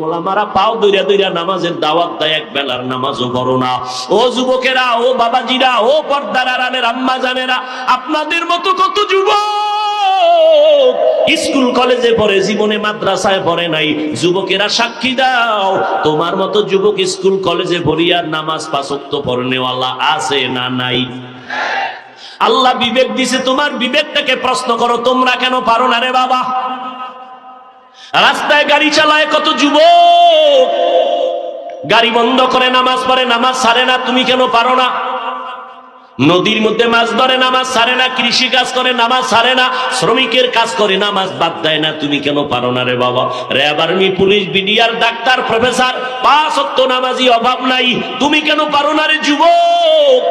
মোলামারা পাও দইরা দইরা নামাজের দাওয়াত দেয়, এক বেলার নামাজও পড়ো না। ও যুবকেরা, ও বাবাজিরা, ও পর্দার আড়ালের আম্মা জানেরা, আপনাদের মতো কত যুবক স্কুল কলেজে পড়ে, জীবনে মাদ্রাসায় পড়ে নাই। যুবকেরা সাক্ষী দাও, তোমার মতো যুবক স্কুল কলেজে পড়িয়া নামাজ পাঁচ ওয়াক্ত পড়নেওয়ালা আছে না নাই? আল্লাহ বিবেক দিছে, তোমার বিবেকটাকে প্রশ্ন করো, তোমরা কেন পারো না রে বাবা? রাস্তায় গাড়ি চালায় কত যুবক, গাড়ি বন্ধ করে নামাজ পড়ে, নামাজ ছাড়ে না, তুমি কেন পারো না? নদীর মধ্যে মাছ ধরে, নামাজ ছাড়ে না, কৃষি কাজ করে, নামাজ ছাড়ে না, শ্রমিকের কাজ করে, নামাজ বাদ দেয় না, তুমি কেন পারো না রে বাবা? RAB, army, police, BDR, doctor, professor, পাঁচ ওয়াক্ত নামাজি অভাব নাই, তুমি কেন পারো না রে যুবক?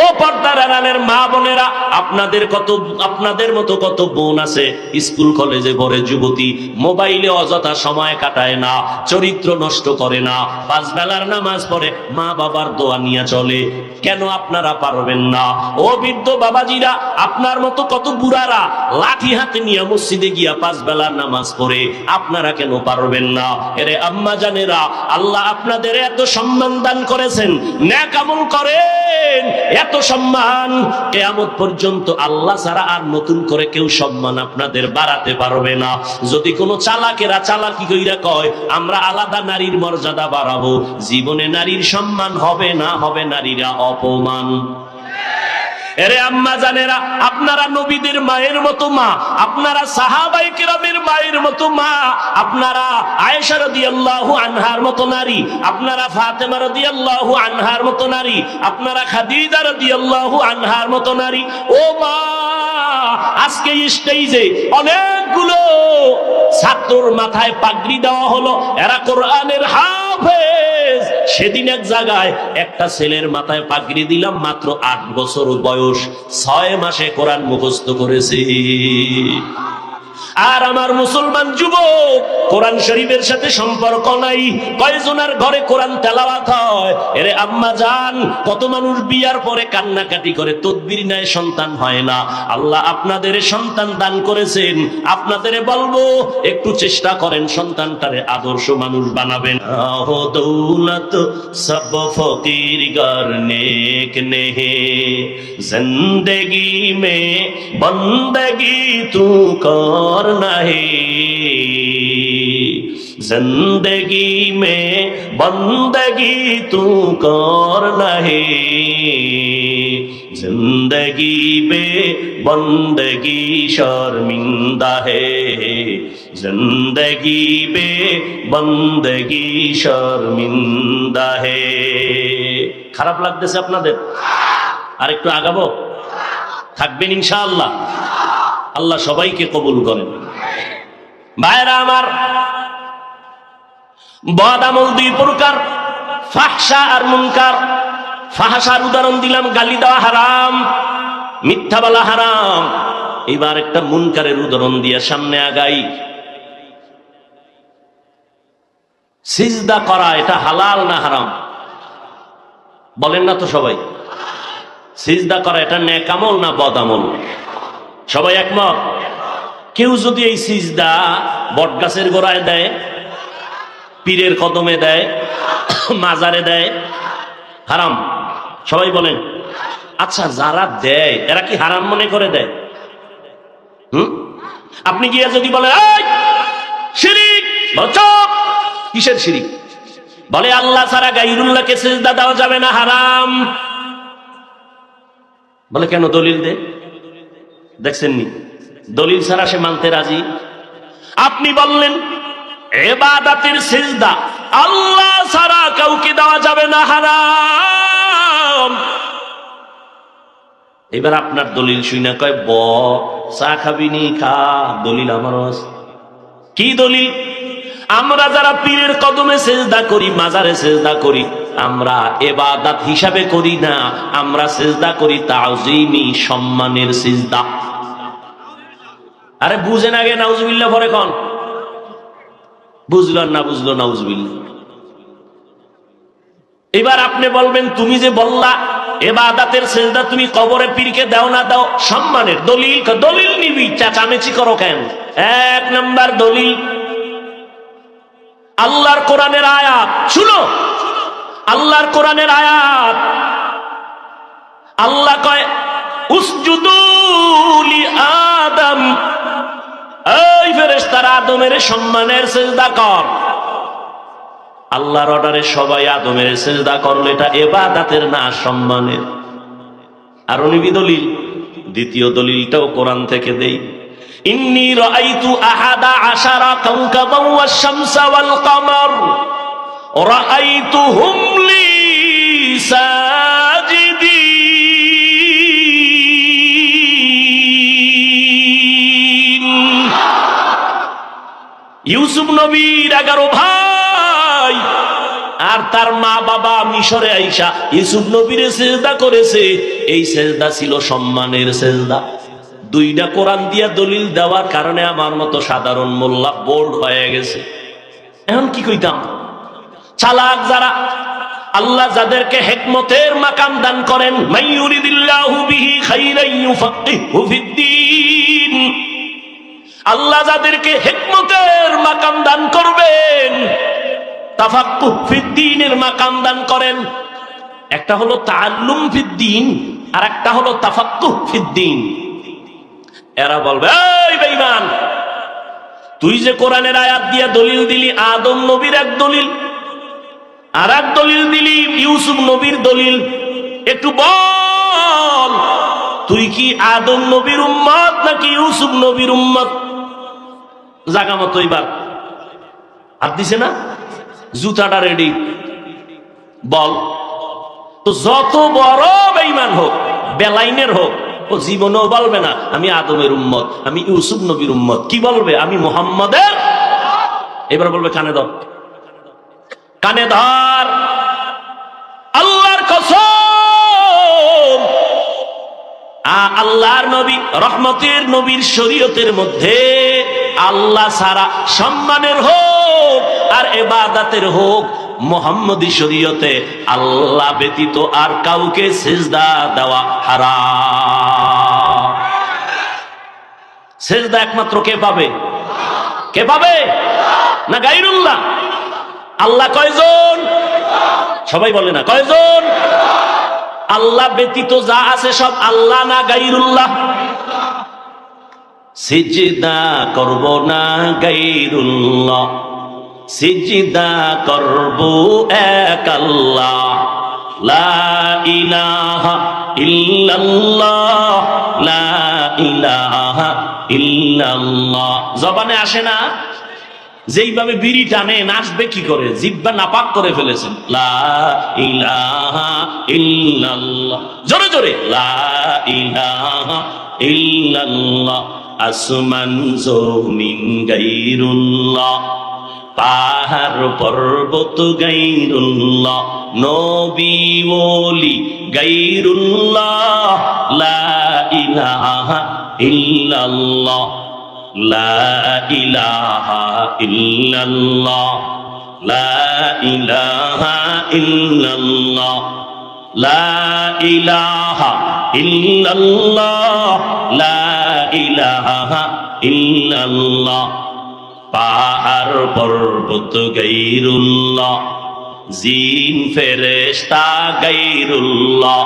ও পর্দার আড়ালের মা বোনেরা, আপনাদের মতো কত বোন আছে স্কুল কলেজে পড়ে, যুবতী, মোবাইলে অযথা সময় কাটায় না, চরিত্র নষ্ট করে না, পাঁচ বেলার নামাজ পড়ে, মা বাবার দোয়া নিয়ে চলে। কেন আপনারা পারবেন না? ও বৃদ্ধ বাবাজিরা, আপনার মতো কত বুড়ারা লাঠি হাতে নিয়ে মসজিদে গিয়া পাঁচ বেলার নামাজ পড়ে, আপনারা কেন পারবেন না? এরে আম্মা জানেরা, আল্লাহ আপনাদের এত সম্মান দান করেছেন, নেক আমল করেন, এত সম্মান কিয়ামত পর্যন্ত আল্লাহ ছাড়া আর নতুন করে কেউ সম্মান আপনাদের বাড়াতে পারবে না। যদি কোনো চালাকেরা চালাকি কইরা কয় আমরা আলাদা নারীর মর্যাদা বাড়াবো, জীবনে নারীর সম্মান হবে না, হবে নারীরা অপমান। এরে আম্মা জানেরা, আপনারা নবীদের মায়ের মতো মা, আপনারা সাহাবায়ে কেরামের মায়ের মতো মা, আপনারা আয়েশা রাদিয়াল্লাহু আনহার মতো নারী, আপনারা ফাতেমা রাদিয়াল্লাহু আনহার মতো নারী, আপনারা খাদিজা রাদিয়াল্লাহু আনহার মতো নারী। ও মা, আজকে স্টেজে অনেকগুলো ছাত্রর মাথায় পাগড়ি দেওয়া হলো, এরা কোরআনের হাফেজ। সেদিন এক জায়গায় একটা ছেলের মাথায় পাগড়ি দিলাম, মাত্র 8 বছর বয়স, 6 মাসে কোরআন মুখস্থ করেছে। আর আমার মুসলমান যুবক, কোরআন শরীফের সাথে সম্পর্ক নাই, কয়জনের ঘরে কোরআন তেলাওয়াত হয়? এরে আম্মা জান, কত মানুষ বিয়ার পরে কান্নাকাটি করে, তদবির নাই, সন্তান হয় না। আল্লাহ আপনাদের সন্তান দান করেছেন, আপনাদের বলবো একটু চেষ্টা করেন সন্তানটারে আদর্শ মানুষ বানাবেন। আহো দৌলত সব ফকির গর নেক নেহে, জিন্দেগি মে বন্দগি তু কর नहीं, जिंदगी में बंदगी तू कर नहीं, जिंदगी में बंदगी शर्मिंदा है, जिंदगी में बंदगी शर्मिंदा है। খারাপ লাগতেছে আপনাদের? আর একটু আগাবো? থাকবেন ইনশাআল্লাহ? আল্লাহ সবাইকে কবুল করেন। ভাইরা আমার, বদ আমল দুই প্রকার, ফাহশা আর মুনকার। ফাহশার উদাহরণ দিলাম, গালি দেওয়া হারাম, মিথ্যা বলা হারাম। এবার একটা মুনকারের উদাহরণ দিয়ে সামনে আগাই। সিজদা করা, এটা হালাল না হারাম? বলেন না তো সবাই? সিজদা করা এটা নেক আমল না বদ আমল? সবাই একমত? কেউ যদি এই সিজদা বটগাছের গোড়ায় দেয়, পীরের কদমে দেয়, মাজারে দেয়, হারাম? সবাই বলেন। আচ্ছা, যারা দেয় এরা কি হারাম মনে করে দেয়? আপনি গিয়ে যদি বলে এই শিরিক, চুপ, কিসের শিরিক? বলে আল্লাহ ছাড়া গায়রুল্লাহকে সিজদা দেওয়া যাবে না, হারাম। বলে কেন? দলিল দে। দেখছেন নি, দলিল ছাড়া সে মানতে রাজি। আপনি বললেন ইবাদতের সিজদা আল্লাহ ছাড়া কাউকে দেওয়া যাবে না, হারাম। এবার আপনার দলিল শুনে কয় ব চা খাবি নি, খা, দলিল আমার আছে। কি দলিল? আমরা যারা পীরের কদমে সিজদা করি, মাজারে সিজদা করি, আমরা ইবাদত হিসাবে করি না, আমরা সিজদা করি তাজিমি, সম্মানের সিজদা। আরে বুঝেন আগে নাউজুবিল্লাহ পরে কোন? বুঝলো না বুঝলো নাউজুবিল্লাহ। এবার আপনি বলবেন তুমি যে বললা ইবাদতের সিজদা তুমি কবরে পীরকে দাও না, দাও সম্মানের। দলিল? দলিল নিবি, চেঁচামেচি করো কেন? এক নাম্বার দলিল, কোরআনের আয়াত শুনো, আল্লাহর কোরআনের আয়াত। আল্লাহ কয় উসজুদু লি আদম, এই ফেরেশতারা আদমের সম্মানের সিজদা কর। আল্লাহর অর্ডারে সবাই আদমের সিজদা করলো, এটা ইবাদতের না সম্মানের। আর নিবি দলিল, দ্বিতীয় দলিলটাও কোরআন থেকে দেই। ইন্নী রাআইতু আহাদা আশারা কাওকাবান ওয়াশ শামসা ওয়াল কমার রাআইতুহুম লি সাজিদিন। ইউসুফ নবীর 11 ভাই আর তার মা বাবা মিশরে আইসা ইউসুফ নবীর সেজদা করেছে। এই সেজদা ছিল সম্মানের সেজদা। দুইটা কোরআন দিয়া দলিল দেওয়ার কারণে আমার মতো সাধারণ মোল্লা বোল্ড হয়ে গেছে। এখন কি কইতাম, চালাক যারা, আল্লাহ যাদেরকে হিকমতের মাকাম দান করেন, মাইয়ুরিদিল্লাহু বিহি খাইরান ইউফাক্কিহু ফিদ্দীন, আল্লাহ যাদেরকে হিকমতের মাকাম দান করবেন, তাফাক্কুহ ফিদ্দীনের মাকাম দান করেন। একটা হলো তাআল্লুম ফিদ্দীন আর একটা হলো তাফাক্কুহ ফিদ্দীন। এরা বলবে, এই বেঈমান, তুই যে কোরআনের আয়াত দিয়া দলিল দিলি আদম নবীর এক দলিল, আর এক দলিল দিলি ইউসুফ নবীর দলিল, একটু বল তুই কি আদম নবীর উম্মত নাকি ইউসুফ নবীর উম্মত? জাগা মতো এবার হাত দিছে না, জুতাটা রেডি, বল। তো যত বড় বেঈমান হোক, বেলাইনের হোক, ও জীবনেও বলবে না আমি আদমের উম্মত, আমি ইউসুফ নবীর উম্মত। কি বলবে? আমি মুহাম্মাদের। এবার বলবে কানে ধর, কানে ধর, আল্লাহর কসম, আল্লাহর নবী রহমতের নবীর শরীয়তের মধ্যে আল্লাহ ছাড়া সম্মানের হোক আর ইবাদতের হোক, মুহাম্মদী শরীয়তে আল্লাহ ব্যতীত আর কাউকে সিজদা দেওয়া হারাম। সিজদা একমাত্র কে পাবে? কে পাবে? না গায়রুল্লাহ? আল্লাহ কয়জন? সবাই বলে না কয়জন? আল্লাহ ব্যতীত যা আছে সব আল্লাহ না গায়রুল্লাহ? সিজদা করব না গায়রুল্লাহ, সিজদা করব এক আল্লাহ, লা ইলাহা ইল্লাল্লাহ, লা ইলাহা ইল্লাল্লাহ। জবানে আসে না, যেইভাবে বিড়ি টানে নাচবে কি করে, জিহ্বা নাপাক করে ফেলেছেন। লা ইলাহা ইল্লাল্লাহ, জোরে জোরে, লা ইলাহা ইল্লাল্লাহ। আসমান জমিন গায়রুল্লাহ, পাহাড় পর্বত গায়রুল্লাহ, নবী ওলি গায়রুল্লাহ, লা ইলাহা ইল্লাল্লাহ, লা ইলাহা ইল্লাল্লাহ, লা ইলাহা ইল্লাল্লাহ, লা ইলাহা ইল্লাল্লাহ, লা ইলাহা ইল্লাল্লাহ। পাহাড় পর্বত গায়রুল্লাহ, জিন ফেরেশতা গায়রুল্লাহ,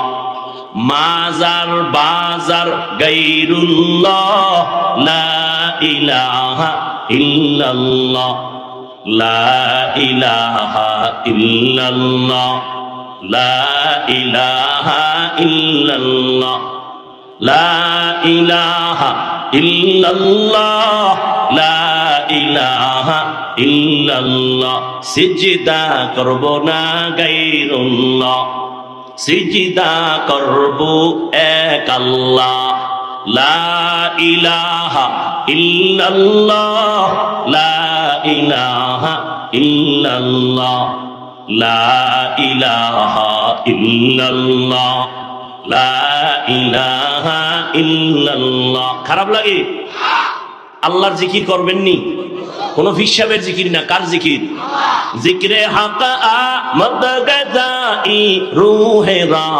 মাজার বাজার গায়রুল্লাহ, লা ইলাহা ইল্লাল্লাহ, লা ইলাহা ইল্লাল্লাহ, লা ইলাহা ইল্লাল্লাহ, লা ইলাহা ইল্লাল্লাহ, লা ইলাহা ইল্লাল্লাহ। সিজদা করব না গায়রুল্লাহ, সিজদা করব এক আল্লাহ, লা ইলাহা ইল্লাল্লাহ, লা ইলাহা ইল্লাল্লাহ, লা ইলাহা ইল্লাল্লাহ, লা ইলাহা ইল্লাল্লাহ। খারাপ লাগে? আল্লাহর জিকির করবেননি? কোন ফিসাবের জিকির না, কার জিকির? জিক্রে হক আমদ গদাই রূহে রা,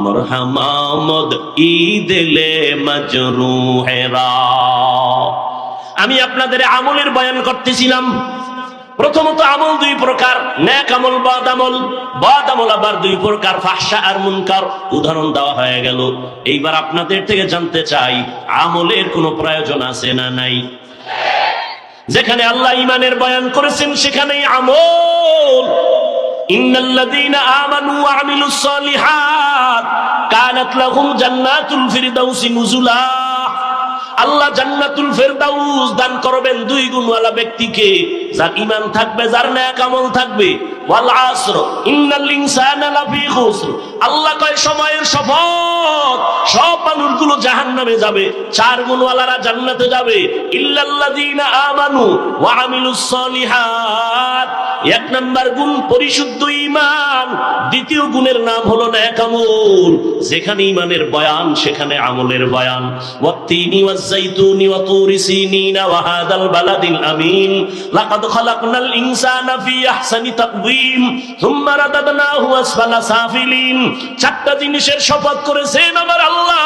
মরহমামদ ঈদলে মজরুহে রা। আমি আপনাদের আমলের বয়ান করতেছিলাম, প্রথমত আমল দুই প্রকার, নেক আমল, বদ আমল। বদ আমল আবার দুই প্রকার, ফাহশা আর মুনকার। উদাহরণ দেওয়া হয়ে গেল। এইবার আপনাদের থেকে জানতে চাই, আমলের কোনো প্রয়োজন আছে না নাই? যেখানে আল্লাহ ঈমানের বয়ান করেছেন সেখানেই আমল। ইন্নাল্লাযীনা আমানু ওয়া আমিলুস সালিহাত কানাত লাহুম জান্নাতুল ফিরদাউসি নুজুলা। আল্লাহ জান্নাতুল ফেরদাউস দান করবেন দুই গুণওয়ালা ব্যক্তিকে, যার ঈমান থাকবে, যার নেক আমল থাকবে। ওয়াল আসর ইন্নাল ইনসানা লাফি খুসর। আল্লাহ কয় সময়ের শপথ, সব মানুষগুলো জাহান্নামে যাবে, চার গুণওয়ালারা জান্নাতে যাবে। ইল্লাল্লাযীনা আমানু ওয়া আমিলুস সালিহাত। এক নাম্বার গুণ পরিশুদ্ধ ঈমান, দ্বিতীয় গুণের নাম হলো নেক আমল। যেখানে ঈমানের বয়ান সেখানে আমলের বয়ান। ওয়াত্তিনি ওয়াজ-যাইতুনি ওয়া তুরি সিনিনা ওয়া হাদাল বালাদিল আমিন লাকাদ খালাকনাল ইনসানা ফি আহসানি তাকওয়িম সুম্মা রাদাদনাহু আসফালা সাফিলিন। চারটা জিনিসের শপথ করেছেন আমার আল্লাহ।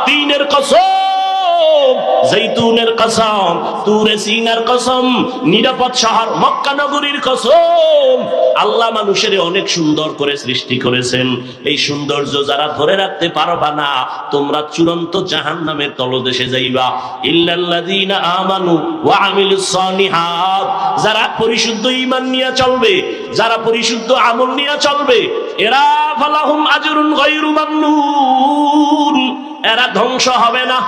তিনের কসম, জৈতুনের কসম, তুরে সিনার কসম, নিরাপদ শহর মক্কা নগরীর কসম। আল্লাহ মানুষের অনেক সুন্দর করে সৃষ্টি করেছেন। এই সৌন্দর্য যারা ধরে রাখতে পারবা না, তোমরা চূড়ান্ত জাহান্নামের তলদেশে যাইবা। ইল্লাল্লাযীনা আমানু ওয়া আমিলুস সালিহাত। যারা পরিশুদ্ধ ঈমান নিয়ে চলবে, যারা পরিশুদ্ধ আমল নিয়ে চলবে, এরা ফালাহুম আজরুন গায়রু মামনুন। এরা ধ্বংস হবে না।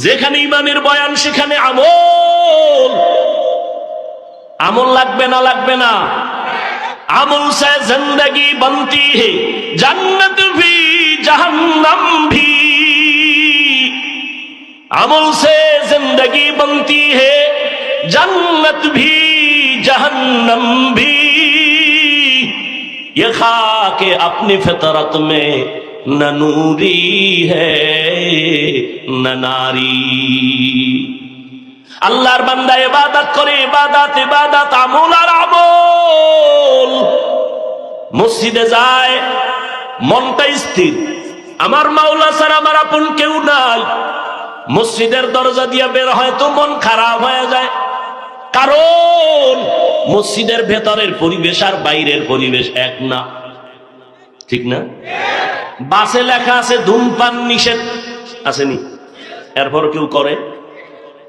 যেখানে ঈমানের বয়ান সেখানে আমল। আমল লাগবে না? লাগবে না? আমল সে জিंदगी बनती है, जन्नत भी जहन्नम भी। আমল से जिंदगी बनती है, जन्नत भी जहन्नम भी। ये खाके अपनी फितरत में न नूरी है न नारी। আল্লাহর বান্দা ইবাদত করে, ইবাদত ইবাদত, আমল আর আমল। মসজিদে যায়, মনটা স্থির, আমার মাওলা ছাড়া আমার আপন কেউ নাই। মসজিদের দরজা দিয়ে বের হয় তো মন খারাপ হয়ে যায়, কারণ মসজিদের ভেতরের পরিবেশ আর বাইরের পরিবেশ এক না। ঠিক না? বাসে লেখা আছে ধূমপান নিষেধ, আসেনি? এরপর কেউ করে,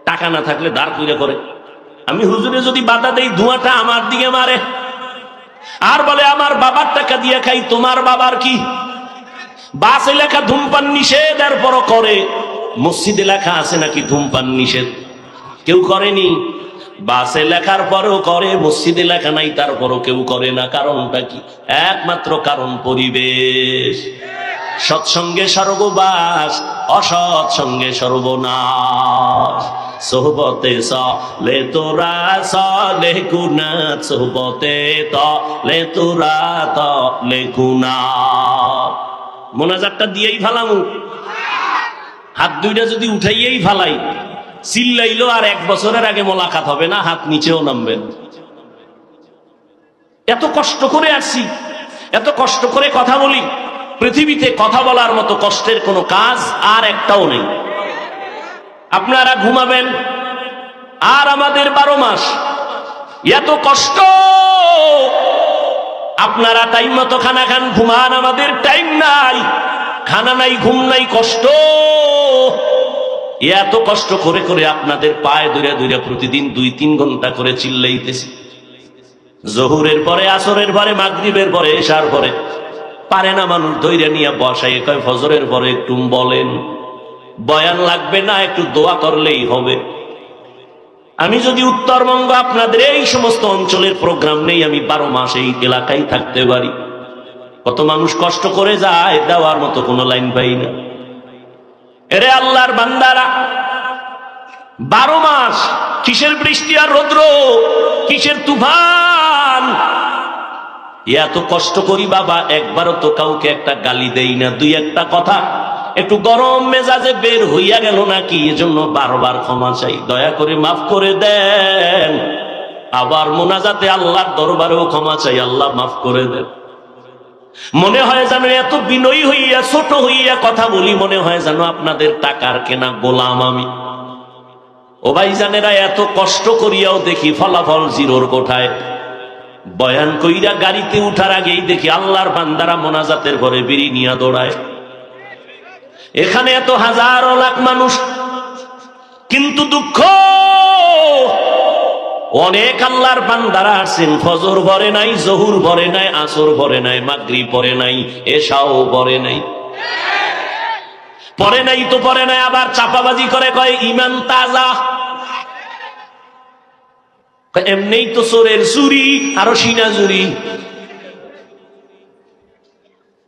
টাকা না থাকলে দাঁড় কইরা করে। আমি হুজুরে যদি বাধা দেই, ধোঁয়াটা আমার দিকে মারে আর বলে আমার বাবার টাকা দিয়ে খাই, তোমার বাবার কি? বাসে লেখা ধূমপান নিষেধ, এরপরও করে। মসজিদে লেখা আছে নাকি ধূমপান নিষেধ? কেউ করেনি। বাসে লেখার পরেও করে, মসজিদে লেখা নাই তারপরও কেউ করে না। কারণটা কি? একমাত্র কারণ পরিবেশ। সৎসঙ্গে স্বর্গবাস, অসৎ সঙ্গে সর্বনাশ। সোহবতে সলে তোরা সলে গুনা, সোহবতে তলে তোরা তলে গুনা। মোনাজাতটা দিয়েই ফালামু, হাত দুইটা যদি উঠাইয়েই ফালাই, চিল্লাইলো আর 1 বছরের আগে মোলাকাত হবে না, হাত নিচেও নামবেন। এত কষ্ট করে আসছি, এত কষ্ট করে কথা বলি। পৃথিবীতে কথা বলার মতো কষ্টের কোনো কাজ আর একটাও নেই। আপনারা ঘুমাবেন আর আমাদের 12 মাস এত কষ্ট। আপনারা টাইম মতো খানা খান, ঘুমান, আমাদের টাইম নাই, খানা নাই, ঘুম নাই, কষ্ট। এত কষ্ট করে করে আপনাদের পায়ে ধরে ধরে প্রতিদিন 2-3 ঘন্টা করে চিল্লাইতেছি। জোহরের পরে, আসরের পরে, মাগরিবের পরে, এশার পরে পারে না মানুষ ধৈর্য নিয়ে বসাই। কয় ফজরের পরে একটু বলেন, বয়ান লাগবে না, একটু দোয়া করলেই হবে। আমি যদি উত্তরবঙ্গ আপনাদের এই সমস্ত অঞ্চলের প্রোগ্রাম নেই, আমি 12 মাস এই এলাকায় থাকতে পারি। কত মানুষ কষ্ট করে যায়, দেওয়ার মতো কোনো লাইন পাই না। এরে আল্লাহর বান্দারা, 12 মাস কিসের বৃষ্টি আর রৌদ্র, কিসের তুফান। এত কষ্ট করি বাবা, একবারও তো কাউকে একটা গালি দেই না, 2-1টা কথা একটু গরম মেজাজে বের হইয়া গেল নাকি, এজন্য বারবার ক্ষমা চাই, দয়া করে মাফ করে দেন। আবার মোনাজাতে আল্লাহর দরবারেও ক্ষমা চাই, আল্লাহ মাফ করে দেন। মনে হয় যেন এত বিনয়ী হইয়া, ছোট হইয়া কথা বলি, মনে হয় যেন আপনাদের টাকার কেনা গোলাম আমি। ও ভাইজানেরা, এত কষ্ট করিয়াও দেখি ফলাফল জিরোর কোঠায়। বয়ান কইরা গাড়িতে উঠার আগেই দেখি আল্লাহর বান্দারা মোনাজাতের ঘরে বিড়ি নিয়ে দৌড়ায়। এখানে এত হাজারো লাখ মানুষ, কিন্তু দুঃখ, অনেক আল্লাহর বান্দারা আছেন ফজর ভরে নাই, জহুর ভরে নাই, আসর ভরে নাই, মাগরিব পড়ে নাই, এশাও পড়ে নাই। পড়ে নাই তো পড়ে নাই, আবার চাপাবাজি করে কয় ঈমান তাজা। এমনিই তো চোরের চুরি, আরো সিনা চুরি।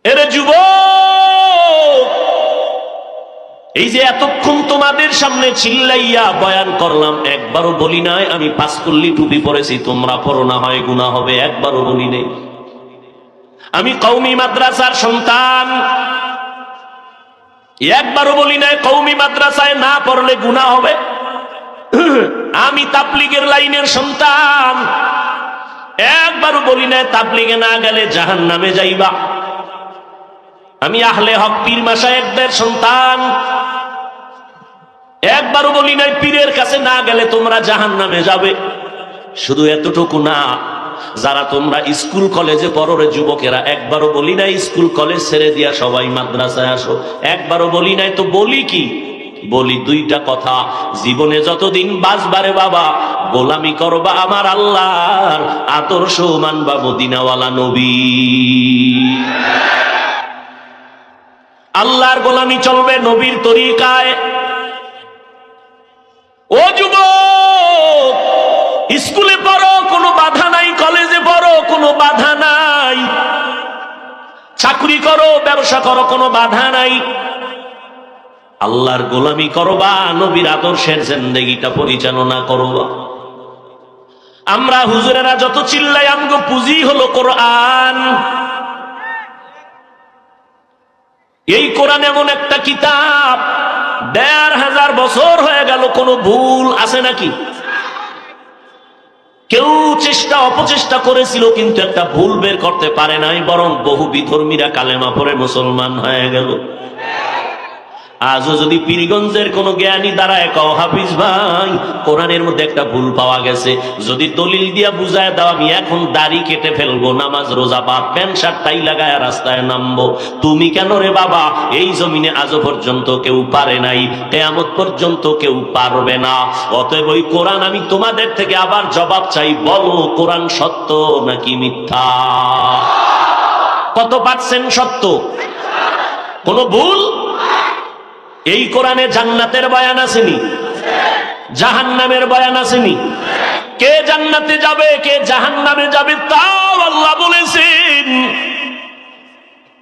এরে যুবক, এই যে এতক্ষণ তোমাদের সামনে চিল্লাইয়া বয়ান করলাম, একবারও বলি নাই আমি পাঁচকল্লি টুপি পরেছি তোমরা পড়ো না হয় গুনাহ হবে, একবারও বলি নেই। আমি কওমি মাদ্রাসার সন্তান, একবারও বলি নাই কওমি মাদ্রাসায় না পড়লে গুনাহ হবে। আমি তাবলীগের লাইনের সন্তান, একবারও বলি নাই তাবলীগে না গেলে জাহান্নামে যাইবা। আমি আহলে হক পীর মাশায়েখদের সন্তান, একবারও বলি নাই পীরের কাছে না গেলে তোমরা জাহান্নামে যাবে। শুধু এতটুকু না, যারা তোমরা স্কুল কলেজে পড়ো রে যুবকেরা, একবারও বলি নাই স্কুল কলেজ ছেড়ে দিয়া সবাই মাদ্রাসায় আসো, একবারও বলি নাই। তো বলি কি? বলি দুইটা কথা, জীবনে যতদিন বাঁচবারে বাবা গোলামি করবা আমার আল্লাহর, আদর্শ মানবা মদিনাওয়ালা নবী। আল্লাহর গোলামি চলবে নবীর তরিকায়। ও যুবক, স্কুলে পড়ো কোনো বাধা নাই, কলেজে পড়ো কোনো বাধা নাই, চাকরি করো ব্যবসা করো কোনো বাধা নাই, আল্লাহর গোলামি করবা, নবীর আদর্শের জিন্দেগিটা পরিচালনা করবা। আমরা হুজুরেরা যত চিল্লাই আমগো পুঁজি হলো কোরআন। এই কোরআন এমন একটা কিতাব, ১৫০০ বছর হয়ে গেল, কোনো ভুল আছে নাকি? কেউ চেষ্টা অপচেষ্টা করেছিল কিন্তু একটা ভুল বের করতে পারে নাই, বরং বহু বিধর্মীরা কালেমা পড়ে মুসলমান হয়ে গেল। আজও যদি পীরগঞ্জের কোন জ্ঞানী দাঁড়ায় কও হাফিজ ভাই কোরআনের মধ্যে একটা ভুল পাওয়া গেছে, যদি দলিল দিয়া বুঝায় দাও আমি এখন দাড়ি কেটে ফেলবো, নামাজ রোজা বা প্যান্ট শার্ট টাই লাগায় রাস্তায় নামবো, তুমি কেন রে বাবা? এই জমিনে আজও পর্যন্ত কেউ পারে নাই, কিয়ামত পর্যন্ত কেউ পারবে না। অতএব ওই কোরআন আমি তোমাদের থেকে আবার জবাব চাই, বলো কোরআন সত্য নাকি মিথ্যা? কত পার্সেন্ট সত্য? কোন ভুল? এই কোরআনে জান্নাতের বয়ান আসেনি, জাহান্নামের বয়ান আসেনি। কে জান্নাতে যাবে কে জাহান্নামে যাবে তাও আল্লাহ বলেছেন।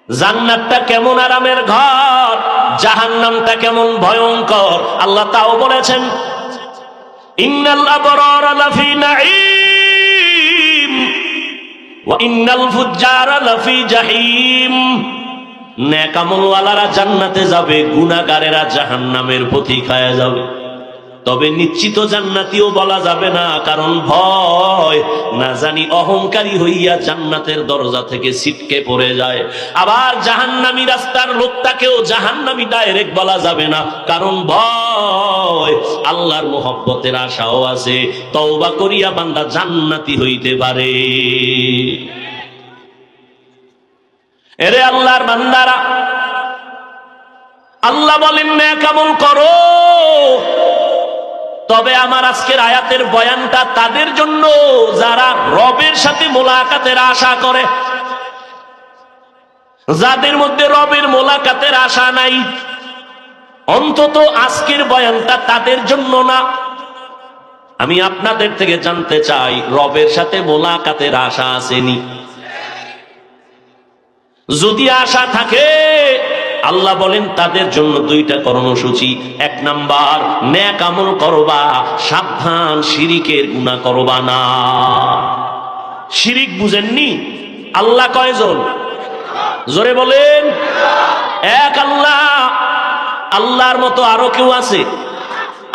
জান্নাতটা কেমন আরামের ঘর, জাহান্নামটা কেমন ভয়ঙ্কর আল্লাহ তাও বলেছেন। ইন্নাল আবরারা লাফি নাঈম ওয়া ইন্নাল ফুজ্জারা লাফি জাহিম। নেক আমলওয়ালারা জান্নাতে যাবে, গুনাহগারেরা জাহান্নামের পথি খায়া যাবে। তবে নিশ্চিত জান্নাতীও বলা যাবে না, কারণ ভয় না জানি অহংকারী হইয়া জান্নাতের দরজা থেকে ছিটকে পড়ে যায়। আবার জাহান্নামী রাস্তার লোকটাকেও জাহান্নামী ডাইরেক্ট বলা যাবে না, কারণ ভয়। আল্লাহর মুহাব্বতের আশাও আছে, তওবা করিয়া বান্দা জান্নাতি হইতে পারে। এরে আল্লাহর বান্দারা, আল্লাহ বলেন নেক আমল করো। তবে আমার আজকের আয়াতের বয়ানটা তাদের জন্য যারা রবের সাথে মোলাকাতের আশা করে। যাদের মধ্যে রবের মোলাকাতের আশা নাই, অন্তত আজকের বয়ানটা তাদের জন্য না। আমি আপনাদের থেকে জানতে চাই, রবের সাথে মোলাকাতের আশা আসেনি? যদি আশা থাকে, আল্লাহ বলেন তাদের জন্য দুইটা কর্মসূচি। এক নাম্বার, নেক আমল করবা, সাবধান শিরিকের গুনাহ করবা না। শিরিক বুঝেননি? আল্লাহ কয়জন? জোরে বলেন। এক আল্লাহ। আল্লাহর মতো আরো কেউ আছে?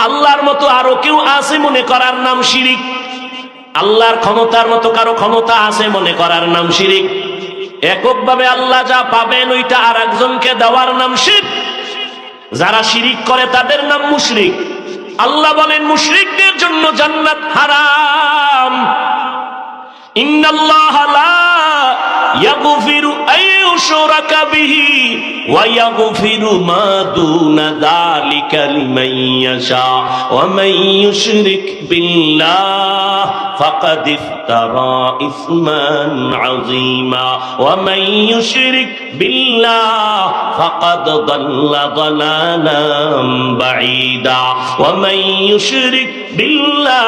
আল্লাহর মতো আরো কেউ আছে মনে করার নাম শিরিক। আল্লাহর ক্ষমতার মতো কারো ক্ষমতা আছে মনে করার নাম শিরিক। এককভাবে আল্লাহ যা পাবেন ওইটা আর একজনকে দেওয়ার নাম শিরক। যারা শিরিক করে তাদের নাম মুশরিক। আল্লাহ বলেন মুশরিকদের জন্য জান্নাত হারাম। ইন্নাল্লাহা লা ইয়াগফিরু আন ইউশরাকা বিহি ওয়া ইয়াগফিরু মা দুনা যালিকা লিমান ইয়াশা ওয়া মান ইউশরিক বিল্লাহ ফাকাদ ইফতারা ইসমান আযীমা ওয়া মান ইউশরিক বিল্লাহ ফাকাদ দাল্লা দালালাম বাঈদা ওয়া মান ইউশরিক বিল্লাহ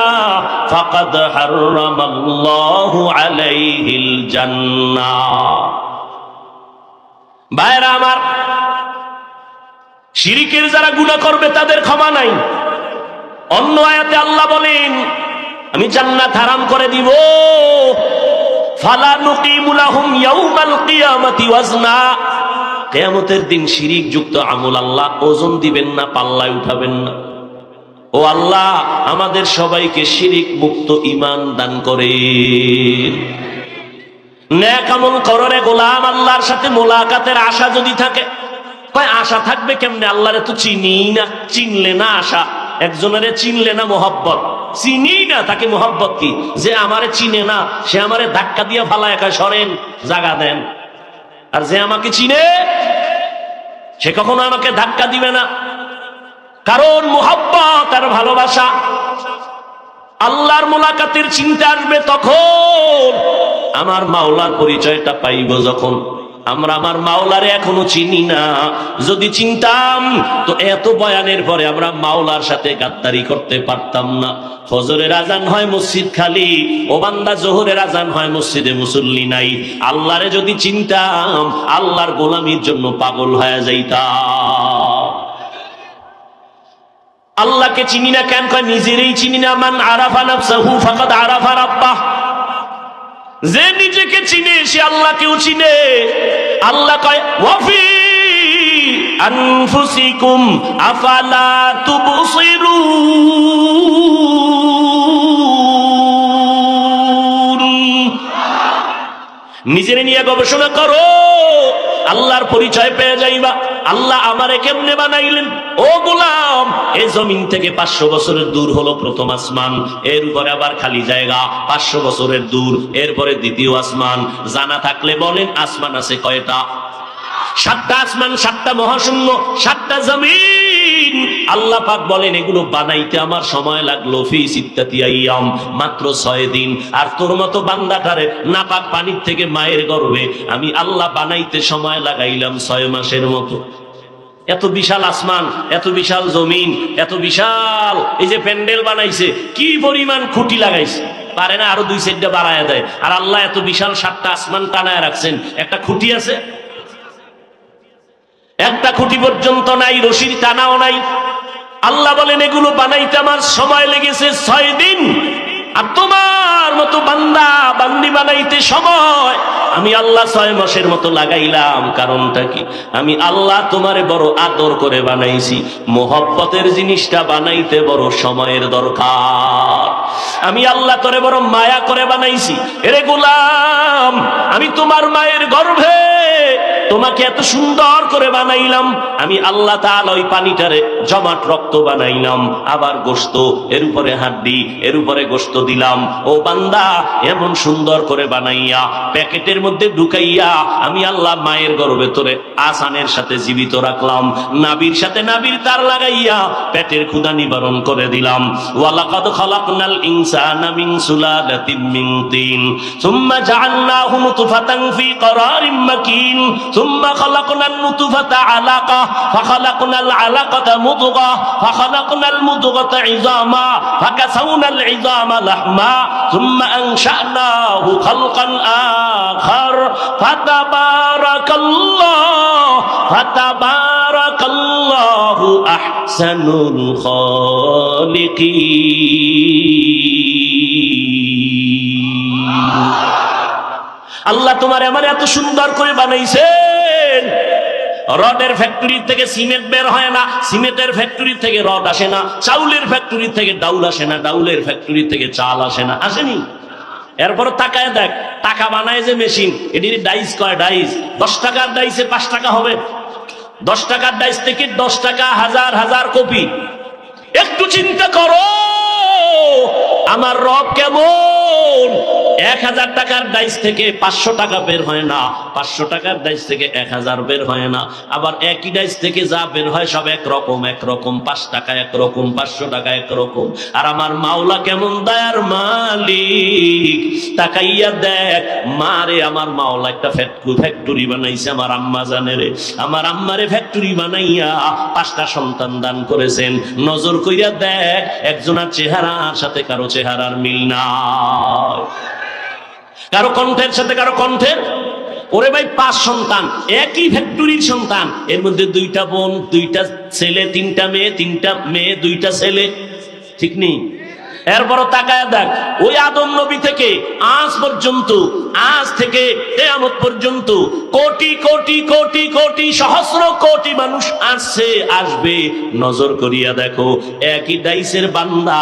ফাকাদ হারামাল্লাহু আলাইহিল জান্নাহ। ভাইরা আমার, শিরিকের যারা গুনাহ করবে তাদের ক্ষমা নাই। অন্য আয়াতে আল্লাহ বলেন আমি জান্নাত হারাম করে দিব। ফালা নুকিমু লাহুম ইয়াউমাল কিয়ামাতি ওয়াজনা। কিয়ামতের দিন শিরিক যুক্ত আমল আল্লাহ ওজন দিবেন না, পাল্লায় উঠাবেন না। ও আল্লাহ আমাদের সবাইকে শিরিক মুক্ত ঈমান দান করেন। নেক আমল কররে গোলাম, আল্লাহর সাথে মোলাকাতের আশা যদি থাকে। কয় আশা থাকবে কেমনে? আল্লাহরে তো চিনি না, চিনলে না আশা। একজনের চিনলে না মোহাব্বত, চিনি না তাকে মোহাব্বত কি? যে আমারে চিনে না সে আমারে ধাক্কা দিয়ে ফালায় একা সরেন, জাগা দেন। আর যে আমাকে চিনে সে কখনো আমাকে ধাক্কা দিবে না, কারণ মোহাব্বত আর ভালোবাসা। আল্লাহর মোলাকাতের চিন্তা আসবে তখন, আমার মাওলার পরিচয়টা পাইব যখন। আমরা আমার মাওলারে এখনো চিনি না। যদি চিনতাম তো এত বয়ানের পরে আমরা মাওলার সাথে গাদ্দারি করতে পারতাম না। ফজরের আজান হয় মসজিদ খালি, ও বান্দা জোহরের আজান হয় মসজিদে মুসল্লি নাই। আল্লাহরে যদি চিনতাম আল্লাহর গোলামির জন্য পাগল হয়ে যাইতাম। আল্লাহকে চিনি না কেন? কয় নিজেরই চিনি না। মান আরাফা নাফসাহু ফাকাদ আরাফা রাব্বাহ। যে নিজেকে চিনে সে আল্লাহকেও চিনে। আল্লাহ কয় ওয়াফি আনফুসিকুম আফালা তুবসিরুন। নিজেরে নিয়ে গবেষণা করো, আল্লাহর পরিচয় পেয়ে যাইবা। আল্লাহ আমারে কেমনে বানাইলেন? ও গোলাম, এই জমিন থেকে 500 বছরের দূর হলো প্রথম আসমান, এর উপরে আবার খালি জায়গা 500 বছরের দূর, এরপরে দ্বিতীয় আসমান। জানা থাকলে বলেন আসমান আছে কয়টা? 7টা আসমান, 7টা মহাশূন্য, 7টা জমিন। আল্লাহ পাক বলেন এগুলো বানাইতে আমার সময় লাগলো ফি সিত্তাতি আইয়াম, মাত্র 6 দিন। আর তোর মতো বান্দাটারে নাপাক পানির থেকে মায়ের গর্ভে আমি আল্লাহ বানাইতে সময় লাগাইলাম 6 মাসের মতো। এত বিশাল আসমান, এত বিশাল জমিন, এত বিশাল। এই যে প্যান্ডেল বানাইছে, কি পরিমাণ খুঁটি লাগাইছে, পারে না আরো 2-4টা বাড়ায় দেয়। আর আল্লাহ এত বিশাল 7টা আসমান টানায় রাখছেন, একটা খুঁটি আছে? একটা খুঁটি পর্যন্ত নাই, রশির টানাও নাই। আল্লাহ বলেন এগুলো বানাইতে আমার সময় লেগেছে 6 দিন। আর তোমার মতো বান্দা বান্দি বানাইতে সময় আমি আল্লাহ 6 মাসের মতো লাগাইলাম। কারণটা কি? আমি আল্লাহ তোমারে বড় আদর করে বানাইছি। মোহব্বতের জিনিসটা বানাইতে বড় সময়ের দরকার। আমি আল্লাহ তোরে বড় মায়া করে বানাইছি। এরে গোলাম, আমি তোমার মায়ের গর্ভে তোমাকে এত সুন্দর করে বানাইলাম। আমি আল্লাহ তাআলা ওই পানিটারে জমাট রক্ত বানাইলাম, আবার গোশত, এর উপরে হাড্ডি, এর উপরে গোশত দিলাম। ও বান্দা, এমন সুন্দর করে বানাইয়া প্যাকেটের মধ্যে ঢুকাইয়া আমি আল্লাহ মায়ের গর্ভে তোরে আসানের সাথে জীবিত রাখলাম, নাবির সাথে নাবির তার লাগাইয়া পেটের ক্ষুধা নিবারণ করে দিলাম। ওয়ালাকাদ খালাকনাল ইনসানা মিন সুলালাতিন মিন তিন সুম্মা জাআলনাহু নুতফাতান ফি করারিম মাকিন সুম্মা খালাকনান নুতফাতা আলাকা ফাখালাকনাল আলাকাতা মুদগা ফাখালাকনাল মুদগাতা ইযামা ফাকাসাউনাল ইযামা লাহমা সুম্মা আনশানাহু খালকান আখার ফাতাবারাকাল্লাহু আহসানুল খালিকিন। আল্লাহ তোমার আমার এত সুন্দর করে বানাইছেন। রডের ফ্যাক্টরি থেকে সিমেন্ট বের হয় না, সিমেন্টের ফ্যাক্টরি থেকে রড আসে না, চাউলের ফ্যাক্টরি থেকে ডাউল আসে না, ডাউলের ফ্যাক্টরি থেকে চাল আসে না, আসেনি? এরপর তাকায় দেখ, টাকা বানায় যে মেশিন, এটির ডাইস কয় ডাইস? 10 টাকার ডাইসে 5 টাকা হবে। 10 টাকার ডাইস থেকে 10 টাকা হাজার হাজার কপি। একটু চিন্তা করো আমার রব কেমন। 1000 টাকার ডাইস থেকে 500 টাকা বের হয় না, 500 টাকার ডাইস থেকে 1000 বের হয় না। আবার একই ডাইস থেকে যা বের হয় সব একরকম, 5 টাকা একরকম, 500 টাকা একরকম। আর আমার মাওলা কেমন দয়ার মালিক, তাকাইয়া দেখ মারে, আমার মাওলা একটা ফ্যাক্টরি বানাইছে আমার আম্মা জানেরে, আমার আম্মারে ফ্যাক্টরি বানাইয়া 5টা সন্তান দান করেছেন। নজর কইরা দেখ একজনের চেহারার সাথে কারো চেহারার মিল নাই, কারো কণ্ঠের সাথে কারো কণ্ঠের। ওরে ভাই 5 সন্তান, একই ফ্যাক্টরির সন্তান, এর মধ্যে 2টা বোন, 2টা ছেলে, 3টা মেয়ে, 3টা মেয়ে, 2টা ছেলে, ঠিক নেই? এরপরও তাকায় দেখ ওই আদম নবী থেকে আজ পর্যন্ত, আজ থেকে কিয়ামত পর্যন্ত কোটি কোটি কোটি কোটি সহস্র কোটি মানুষ আসছে, আসবে। নজর করিয়া দেখো একই ডাইসের বান্দা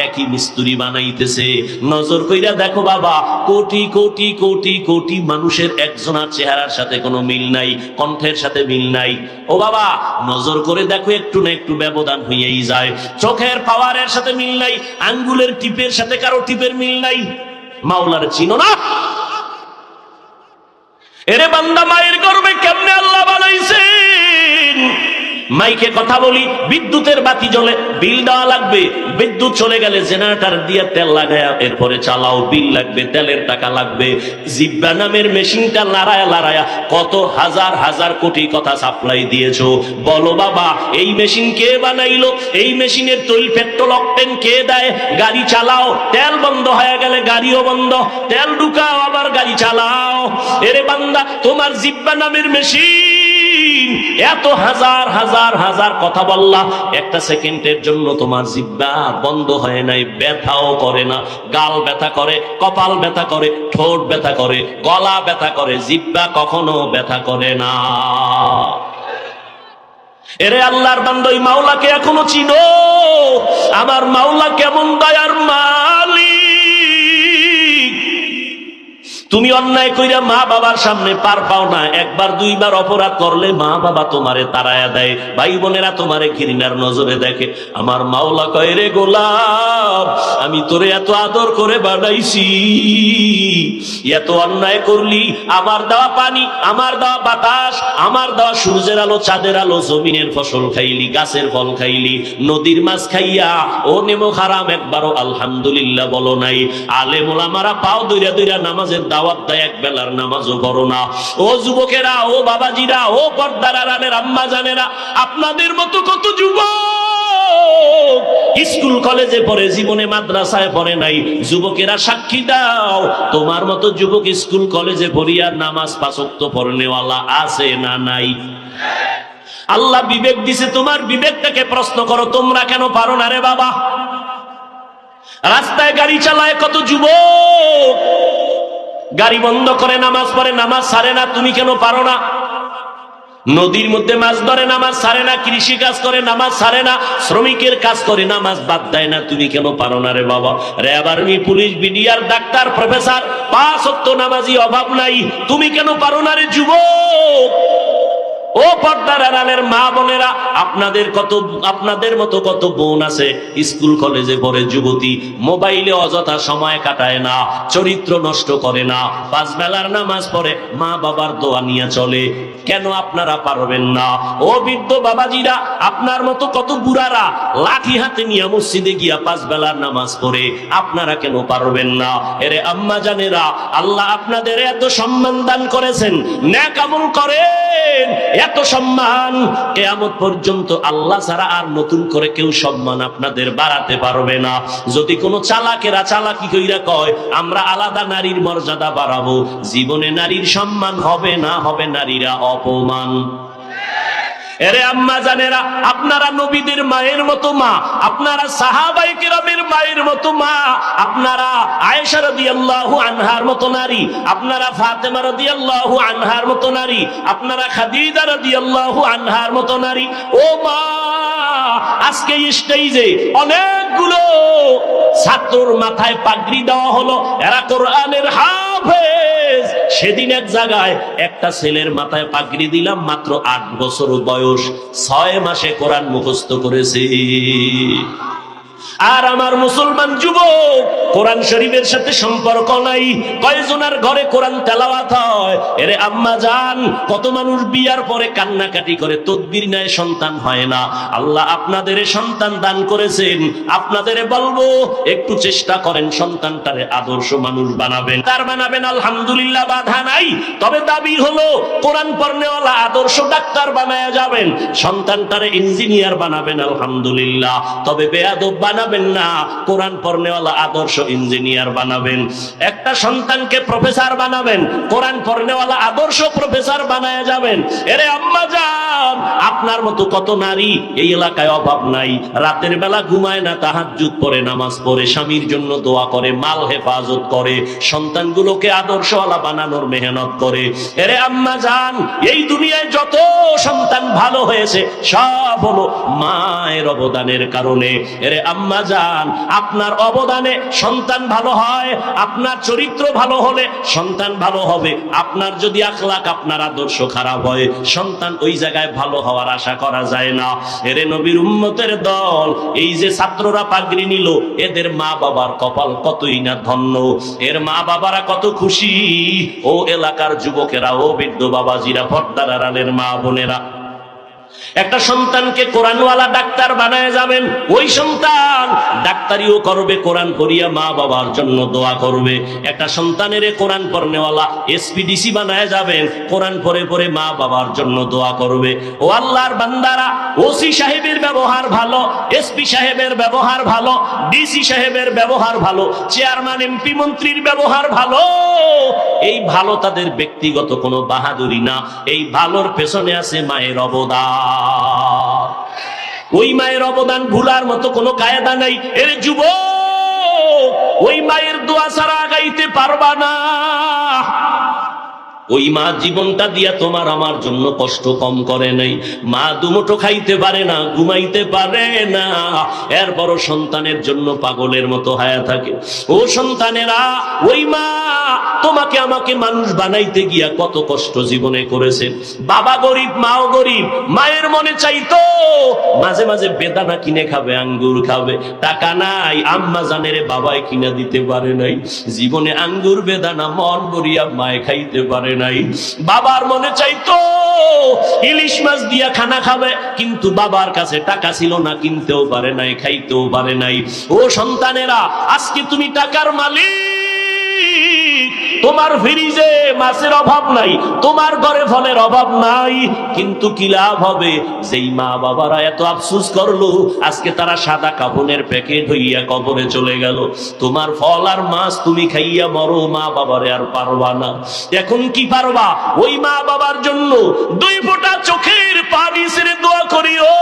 একই মিস্ত্রি বানাইতেছে। নজর কইরা দেখো বাবা, কোটি কোটি কোটি কোটি মানুষের একজনের চেহারার সাথে কোনো মিল নাই, কণ্ঠের সাথে মিল নাই। ও বাবা নজর করে দেখো একটু না একটু ব্যবধান হইয়াই যায়। চোখের পাওয়ারের সাথে মিল নাই, আঙ্গুলের টিপের সাথে কারো টিপের মিল নাই। মাওলার চিনো না? এরে বান্দা মায়ের গর্ভে কেমনে আল্লাহ বানাইছেন। মাইকে কথা বলি, বিদ্যুতের বাতি জ্বলে, বিল দেওয়া লাগবে। বিদ্যুৎ চলে গেলে জেনারেটর দিয়ে তেল লাগায়া এরপরে চালাও, বিল লাগবে, তেলের টাকা লাগবে। জিব্বা নামের মেশিনটা লড়ায়া লড়ায়া কত হাজার হাজার কোটি কথা সাপ্লাই দিয়েছো। বলো বাবা এই মেশিন কে বানাইলো? এই মেশিনের তৈল পেট্রোল অকটেন কে দেয়? গাড়ি চালাও, তেল বন্ধ হয়ে গেলে গাড়িও বন্ধ, তেল ঢুকাও আবার গাড়ি চালাও। এরে বান্দা তোমার জিব্বা নামের মেশিন এত হাজার হাজার হাজার কথা বললা, একটা সেকেন্ডের জন্য তোমার জিহ্বা বন্ধ হয় নাই, ব্যথাও করে না। গাল ব্যথা করে, কপাল ব্যথা করে, ঠোঁট ব্যথা করে, গলা ব্যথা করে, জিহ্বা কখনো ব্যথা করে না। এরে আল্লাহর বান্দা ওই মাওলাকে এখনো চিনো? আমার মাওলা কেমন দয়ার মালিক। তুমি অন্যায় কইরা মা বাবার সামনে পার পাও না, একবার দুইবার অপরাধ করলে মা বাবা তোমারে তাড়ায়া দেয়, ভাই বোনেরা তোমারে ঘৃণার নজরে দেখে। আমার মাওলা কয় রে গোলাম, আমি তোরে এত আদর করে বানাইছি, এত অন্যায় করলি, আমার দেওয়া পানি, আমার দেওয়া বাতাস, আমার দেওয়া সূর্যের আলো, চাঁদের আলো, জমিনের ফসল খাইলি, গাছের ফল খাইলি, নদীর মাছ খাইয়া ও নেমো হারাম একবারও আলহামদুলিল্লাহ বলো নাই। আলেম ওলামারা পাও দইরা দইরা নামাজের দাওয়াত দেয়, এক বেলার নামাজও করো না। ও যুবকেরা, ও বাবাজিরা, ও পর্দার আড়ালের আম্মা জানেরা, আপনাদের মতো কত যুবক স্কুল কলেজে পড়ে, জীবনে মাদ্রাসায় পড়ে নাই। যুবকেরা সাক্ষী দাও, তোমার মতো যুবক স্কুল কলেজে পড়িয়া নামাজ 5 ওয়াক্ত পড়নেওয়ালা আছে না নাই? আল্লাহ বিবেক দিছে, তোমার বিবেকটাকে প্রশ্ন করো, তোমরা কেন পারো না রে বাবা? রাস্তায় গাড়ি চালায় কত যুবক, গাড়ি বন্ধ করে নামাজ পড়ে, নামাজ ছাড়ে না, তুমি কেন পারো না? নদীর মধ্যে মাছ ধরে, নামাজ ছাড়ে না, কৃষি কাজ করে, নামাজ ছাড়ে না, শ্রমিকের কাজ করে, নামাজ বাদ দেয় না, তুমি কেন পারো না রে বাবা? RAB, army, police, BDR, doctor, professor, 5 ওয়াক্ত নামাজি অভাব নাই, তুমি কেন পারো না রে যুবক? ও পর্দার আড়ালের মা বোনেরা, আপনাদের মতো কত বোন আছে স্কুল কলেজে পড়ে, যুবতী, মোবাইলে অযথা সময় কাটায় না, চরিত্র নষ্ট করে না, 5 বেলার নামাজ পড়ে, মা বাবার দোয়া নিয়ে চলে। কেন আপনারা পারবেন না? ও বৃদ্ধ বাবাজিরা, আপনার মতো কত বুড়ারা লাঠি হাতে নিয়ে মসজিদে গিয়া 5 বেলার নামাজ পড়ে, আপনারা কেন পারবেন না? এরে আম্মা জানেরা, আল্লাহ আপনাদের এত সম্মান দান করেছেন, নেক আমল করেন, এত সম্মান কিয়ামত পর্যন্ত আল্লাহ ছাড়া আর নতুন করে কেউ সম্মান আপনাদের বাড়াতে পারবে না। যদি কোনো চালাকেরা চালাকি কইরা কয় আমরা আলাদা নারীর মর্যাদা বাড়াবো, জীবনে নারীর সম্মান হবে না, হবে নারীরা অপমান। এরে আম্মা জানেরা, আপনারা নবীদের মায়ের মতো মা, আপনারা সাহাবায়ে কেরামের মায়ের মতো মা, আপনারা আয়েশা রাদিয়াল্লাহু আনহার মতো নারী, আপনারা ফাতেমা রাদিয়াল্লাহু আনহার মতো নারী, আপনারা খাদিজা রাদিয়াল্লাহু আনহার মতো নারী। ও মা, আজকে স্টেজে অনেকগুলো ছাত্রর মাথায় পাগড়ি দেওয়া হলো, এরা কোরআনের হাফেজ, সেদিন এক জায়গায় একটা ছেলের মাথায় পাগড়ি দিলাম, মাত্র 8 বছর বয়স, 6 মাসে কোরআন মুখস্থ করেছে। আর আমার মুসলমান যুবক, কোরআন শরীফের সাথে সম্পর্ক নাই। কয়জনের ঘরে কোরআন তেলাওয়াত হয়? এরে আম্মা জান, কত মানুষ বিয়ার পরে কান্নাকাটি করে, তদবির নেয়, সন্তান হয় না। আল্লাহ আপনাদের সন্তান দান করেছেন, আপনাদের বলবো একটু চেষ্টা করেন সন্তানটারে আদর্শ মানুষ বানাবেন। তার বানাবেন, আলহামদুলিল্লাহ, বাধা নাই। তবে দাবি হলো কোরআন পড়নেওয়ালা আদর্শ ডাক্তার বানায়া যাবেন, সন্তানটারে ইঞ্জিনিয়ার বানাবেন, আলহামদুলিল্লাহ। তবে বেয়াদব বানাবেন না, কোরআন পড়নেওয়ালা আদর্শ ইঞ্জিনিয়ার বানাবেন। একটা সন্তানকে প্রফেসর বানাবেন, কোরআন পড়নেওয়ালা আদর্শ প্রফেসর বানায়া যাবেন। এরে আম্মা জান, আপনার মতো কত নারী এই এলাকায় অভাব নাই, রাতের বেলা ঘুমায় না, তাহাজ্জুদ পড়ে, নামাজ পড়ে, স্বামীর জন্য দোয়া করে, মাল হেফাজত করে, সন্তানগুলোকে আদর্শওয়ালা বানানোর মেহনত করে। এরে আম্মা জান, এই দুনিয়ায় যত সন্তান ভালো হয়েছে সব হলো মায়ের অবদানের কারণে। এরে আম্মা জান, আপনার অবদানে সন্তান ভালো হয়, আপনার চরিত্র ভালো হলে সন্তান ভালো হবে। আপনার যদি আখলাক, আপনার আদর্শ খারাপ হয়, সন্তান ওই জায়গায় ভালো হওয়ার আশা করা যায় না। এরে নবীর উম্মতের দল, এই যে ছাত্ররা পাগড়ি নিল, এদের মা বাবার কপাল কতই না ধন্য, এর মা বাবারা কত খুশি। ও এলাকার যুবকেরা, ও বৃদ্ধ বাবাজিরা, পর্দার আড়ালের মা বোনেরা, একটা সন্তানকে কোরআনওয়ালা ডাক্তার বানায় যাবেন, ওই সন্তান ডাক্তারিও করবে, কোরআন পড়িয়া মা বাবার জন্য দোয়া করবে। একটা সন্তানের কোরআন পড়নেওয়ালা এসপিডিসি বানায় যাবেন, কোরআন পড়ে পড়ে মা বাবার জন্য দোয়া করবে। ও আল্লাহর বান্দারা, ওসি সাহেবের ব্যবহার ভালো, এসপি সাহেবের ব্যবহার ভালো, ডিসি সাহেবের ব্যবহার ভালো, চেয়ারম্যান এমপি মন্ত্রীর ব্যবহার ভালো। এই ভালো তাদের ব্যক্তিগত কোনো বাহাদুরি না, এই ভালোর পেছনে আছে মায়ের অবদান। ওই মায়ের অবদান ভুলার মতো কোনো কায়দা নাই। এর যুবক, ওই মায়ের দোয়া ছাড়া আগাইতে পারবা না। ওই মা জীবনটা দিয়া তোমার আমার জন্য কষ্ট কম করে নাই। মা দুমুঠো খাইতে পারে না, ঘুমাইতে পারে না, এরপরও সন্তানের জন্য পাগলের মতো হায়া থাকে। ও সন্তানেরা, ওই মা তোমাকে আমাকে মানুষ বানাইতে গিয়া কত কষ্ট জীবনে করেছে। বাবা গরিব, মাও গরিব, মায়ের মনে চাইতো মাঝে মাঝে বেদানা কিনে খাবে, আঙ্গুর খাবে, টাকা নাই, আম্মা জানেরে বাবাই কিনা দিতে পারে নাই। জীবনে আঙ্গুর বেদানা মন ভরিয়া মায়ে খাইতে পারে নাই। বাবার মনে চাইতো ইলিশ মাছ দিয়া খানা খাবে, কিন্তু বাবার কাছে টাকা ছিল না, কিনতেও পারে নাই, খাইতেও পারে নাই। ও সন্তানেরা, আজকে তুমি টাকার মালিক, তোমার ফ্রিজে মাছের অভাব নাই, তোমার ঘরে ফলের অভাব নাই, কিন্তু কি লাভ হবে? সেই মা বাবারা এত আফসোস করলো, আজকে তারা সাদা কাফনের প্যাকেট হইয়া কবরে চলে গেল। তোমার ফল আর মাছ তুমি খাইয়া মরো, মা বাবারে আর পারবা না। এখন কি পারবা? ওই মা বাবার জন্য 2 ফোঁটা চোখের পানি ছেড়ে দোয়া করিও,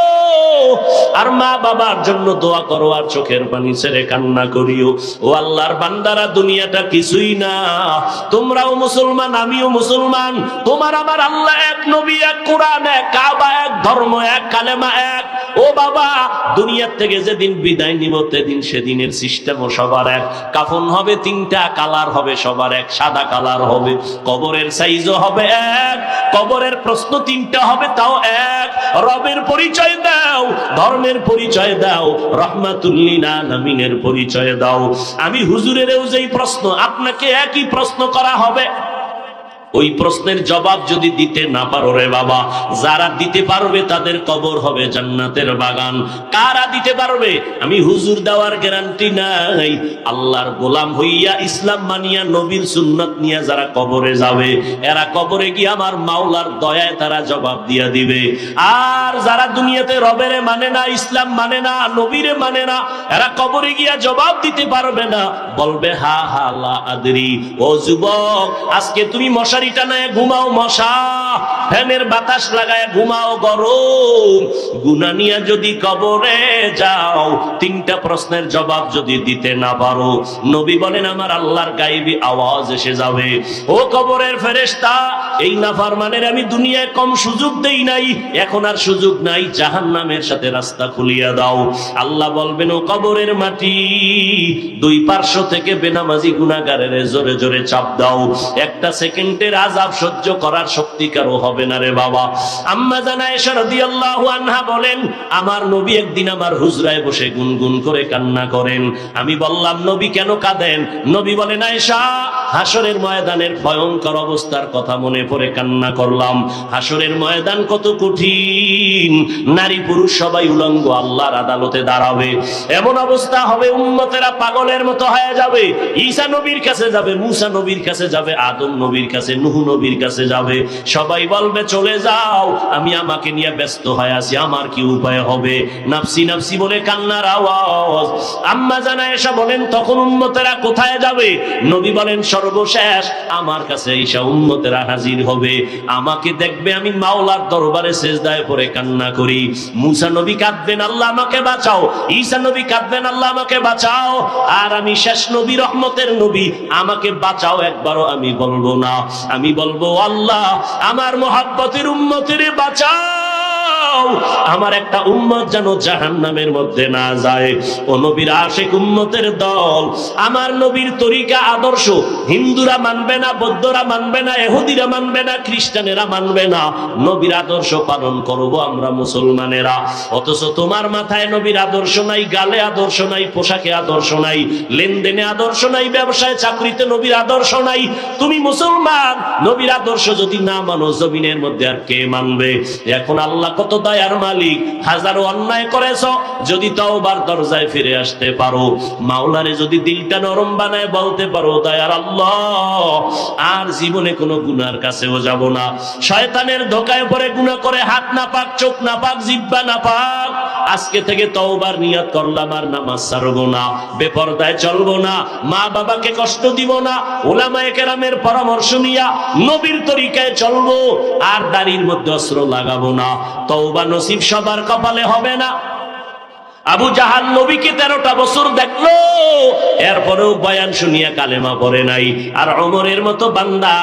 আর মা বাবার জন্য দোয়া করো, আর চোখের পানি ছেড়ে কান্না করিও। ও আল্লাহর বান্দারা, দুনিয়াটা কিছুই না। তোমরাও মুসলমান, আমিও মুসলমান, তোমার আমার আল্লাহ এক, নবী এক, কোরআন এক, কাবা এক, ধর্ম এক, কালেমা এক। ও বাবা, দুনিয়ার থেকে যেদিন বিদায় নিব সেদিনের সিস্টেমও সবার এক। কাফন হবে 3টা, কালার হবে সবার এক, সাদা কালার হবে। কবরের সাইজও হবে এক, কবরের প্রশ্ন 3টা হবে, তাও এক। রবের পরিচয় দাও, ধর্মের পরিচয় দাও, রহমাতুল লিল আলামিনের পরিচয় দাও। আমি হুজুরেরও যেই প্রশ্ন, আপনাকে একই প্রশ্ন করা হবে। ওই প্রশ্নের জবাব যদি দিতে না পারো রে বাবা, যারা দিতে পারবে তাদের কবর হবে জান্নাতের বাগান। কারা দিতে পারবে? আমি হুজুর দেওয়ার গ্যারান্টি নাই। আল্লাহর গোলাম হইয়া, ইসলাম মানিয়া, নবীর সুন্নাত নিয়ে যারা কবরে যাবে, এরা কবরে গিয়ে আমার মাওলার দয়ায় তারা জবাব দিয়া দিবে। আর যারা দুনিয়াতে রবেরে মানে না, ইসলাম মানে না, নবীরে মানে না, এরা কবরে গিয়া জবাব দিতে পারবে না, বলবে হা হা লা আদরি। ও যুবক, আজকে তুমি মশারি টানায় ঘুমাও মশা, ফ্যানের বাতাস লাগায় ঘুমাও গরম। গুনাহ নিয়া যদি কবরে যাও, 3টা প্রশ্নের জবাব যদি দিতে না পারো, নবী বলেন আমার আল্লাহর গায়েবী আওয়াজ এসে যাবে, ও কবরের ফেরেশতা, এই নাফরমানের আমি দুনিয়ায় কম সুযোগ দেই নাই, এখন আর সুযোগ নাই, জাহান্নামের সাথে রাস্তা খুলিয়া দাও। আল্লাহ বলবেন, ও কবরের মাটি, দুই পার্শ্ব থেকে বেনামাজি গুনাহগারের জোরে জোরে চাপ দাও। একটা সেকেন্ডের আযাব সহ্য করার শক্তি কারো হবে না রে বাবা। আম্মা জানা আয়েশা রাদিয়াল্লাহু আনহা বলেন, আমার নবী একদিন আমার হুজরায় বসে গুনগুন করে কান্না করেন। আমি বললাম, নবী কেন কাঁদেন? নবী বলেন, আয়েশা, হাসরের ময়দানের ভয়ঙ্কর অবস্থার কথা মনে পড়ে কান্না করলাম। হাসরের ময়দান কত কঠিন, নারী পুরুষ সবাই উলঙ্গ আল্লাহর আদালতে দাঁড়াবে। এমন অবস্থা হবে, উম্মতেরা পাগলের মতো হয়ে যাবে। ঈসা নবীর কাছে যাবে, মুসা নবীর কাছে যাবে, আদম নবীর কাছে, নূহ নবীর কাছে যাবে। সবাই বলবে, চলে যাও, আমি আমাকে নিয়ে ব্যস্ত হয়ে আছি, আমার কি উপায় হবে? নাফসি নাফসি বলে কান্নার আওয়াজ। আম্মা জানা আয়েশা বলেন, তখন উম্মতেরা কোথায় যাবে? নবী বলেন, সর্বশেষ আমার কাছে ঈসা উম্মতেরা হাজির হবে, আমাকে দেখবে, আমি মাওলার দরবারে সিজদায় পড়ে কান্না করি। মুসা নবী কাঁদবেন, আল্লাহ আমাকে বাঁচাও। ঈসা নবী কাঁদবেন, আল্লাহ আমাকে বাঁচাও। আর আমি শেষ নবী, রহমতের নবী, আমাকে বাঁচাও একবারও আমি বলবো না। আমি বলবো, আল্লাহ আমার মুহাব্বতের উম্মতেরে বাঁচাও, আমার একটা উম্মত যেন জাহান্নামের মধ্যে না যায়। ও নবীর আশিক উম্মতের দল, আমার নবীর তরিকা আদর্শ হিন্দুরা মানবে না, বৌদ্ধরা মানবে না, ইহুদিরা মানবে না, খ্রিস্টানেরা মানবে না, নবীর আদর্শ পালন করব আমরা মুসলমানেরা। অথচ তোমার মাথায় নবীর আদর্শ নাই, গালে আদর্শ নাই, পোশাকে আদর্শ নাই, লেনদেনে আদর্শ নাই, ব্যবসায় চাকরিতে নবীর আদর্শ নাই। তুমি মুসলমান, নবীর আদর্শ যদি না মানো, জমিনের মধ্যে আর কে মানবে? এখন আল্লাহ কত দয়ার মালিক, হাজারো অন্যায় করেছ, যদি তওবার দরজায় ফিরে আসতে পারো, মাওলারে যদি দিলটা নরম বানায় বলতে পারো, দয়ার আল্লাহ আর জীবনে কোনো গুনার কাছেও যাব না। শয়তানের ধোকায় পড়ে গুনাহ করে হাত না পাক, চোখ না পাক, জিহ্বা না পাক, আজকে থেকে তওবার নিয়ত করলাম, আর নামাজ ছাড়বো না, বেপরদায় চলবো না, মা বাবাকে কষ্ট দিব না, উলামায়ে কেরামের পরামর্শ নিয়া নবীর তরিকায় চলবো, আর দাড়ির মধ্যে অস্ত্র লাগাবো না। তওবা নসিব সবার কপালে হবে না। আবু জাহাল নবীকে 13টা বছর দেখলো, এরপরেও বয়ান শুনিয়া কালেমা পড়ে নাই। আর ওমরের মতো বান্দা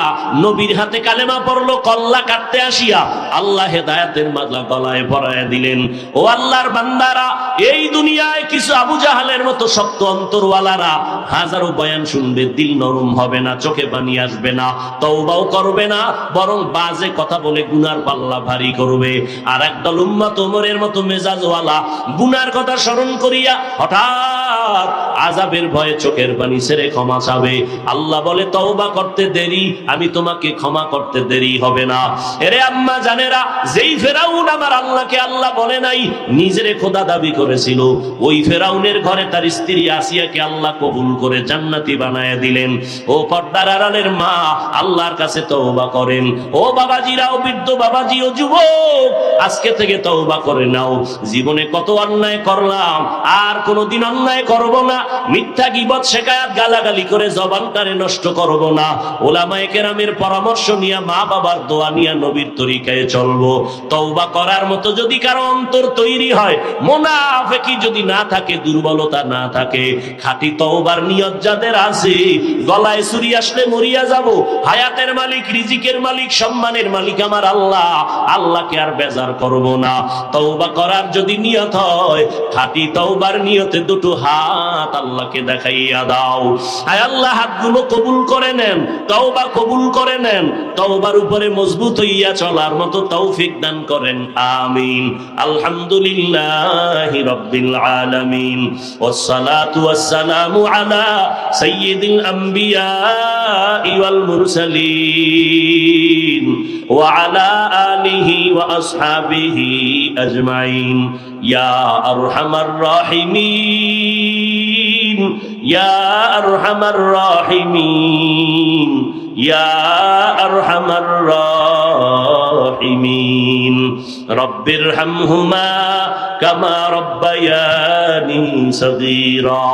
নবীর হাতে কালেমা পড়লো, কল্লা কাটতে আসিয়া আল্লাহ হেদায়েতের মালা গলায় পরায়া দিলেন। ও আল্লাহর বান্দারা, এই দুনিয়ায় কিছু আবু জাহালের মতো শক্ত অন্তরওয়ালারা হাজারো বয়ান শুনবে, দিল নরম হবে না, চোখে পানি আসবে না, তওবাও করবে না, বরং বাজে কথা বলে গুনার পাল্লা ভারী করবে। আর একদল উম্মত ওমরের মতো মেজাজওয়ালা গুনার কথা স্মরণ করিয়া হঠাৎ আযাবের ভয়ে চোখের পানি ছেড়ে ক্ষমা চাবে। আল্লাহ বলে, তওবা করতে দেরি, আমি তোমাকে ক্ষমা করতে দেরি হবে না। এরে আম্মা জানেরা, যেই ফেরাউন আমার আল্লাহকে আল্লাহ বলে নাই, নিজেরে খোদা দাবি করেছিল, ওই ফেরাউনের ঘরে তার স্ত্রী আসিয়াকে আল্লাহ কবুল করে জান্নাতি বানায়া দিলেন। ও পর্দার আড়ালের মা, আল্লাহর কাছে তওবা করেন। ও বাবাজিরা, ও বৃদ্ধ বাবাজি, ও যুবক, আজকে থেকে তওবা করে নাও। জীবনে কত অন্যায় করলাম, আর কোনোদিন অন্যায় করব না। মিথ্যা গীবত শিকায়াত গালাগালি করে জবানটারে নষ্ট করব না। উলামায়ে কেরামের পরামর্শ নিয়া, মা বাবার দোয়া নিয়া নবীর তরিকায় চলবো। তওবা করার মতো যদি কারো অন্তর তৈরি হয়, মুনাফিকি যদি না থাকে, দুর্বলতা না থাকে, খাঁটি তওবার নিয়ত যাদের আছে, গলায় ছুরি আসলে মরিয়া যাব, হায়াতের মালিক, রিজিকের মালিক, সম্মানের মালিক আমার আল্লাহ, আল্লাহকে আর বেজার করব না। তওবা করার যদি নিয়ত হয়, খাঁটি তওবার নিয়তে দুটো হাত আল্লাহকে দেখাইয়া দাও। আয় আল্লাহ, হাতগুলো কবুল করে নেন, তওবা কবুল করে নেন, তওবার উপরে মজবুত হইয়া চলার মতো তৌফিক দান করেন, আমিন। আলহামদুলিল্লাহি রাব্বিল আলামিন, ওয়াসসালাতু ওয়াসসালামু আলা সাইয়্যিদিল আম্বিয়া ওয়াল মুরসালিন ওয়া আলা আলিহি ওয়া আসহাবিহি আজমাইন। ইয়া আরহামার রাহিমিন, ইয়া আরহামার রাহিমিন, ইয়া আরহামার রাহিমিন। রব্বিরহামহুমা কামা রব্বায়ানি সগীরা।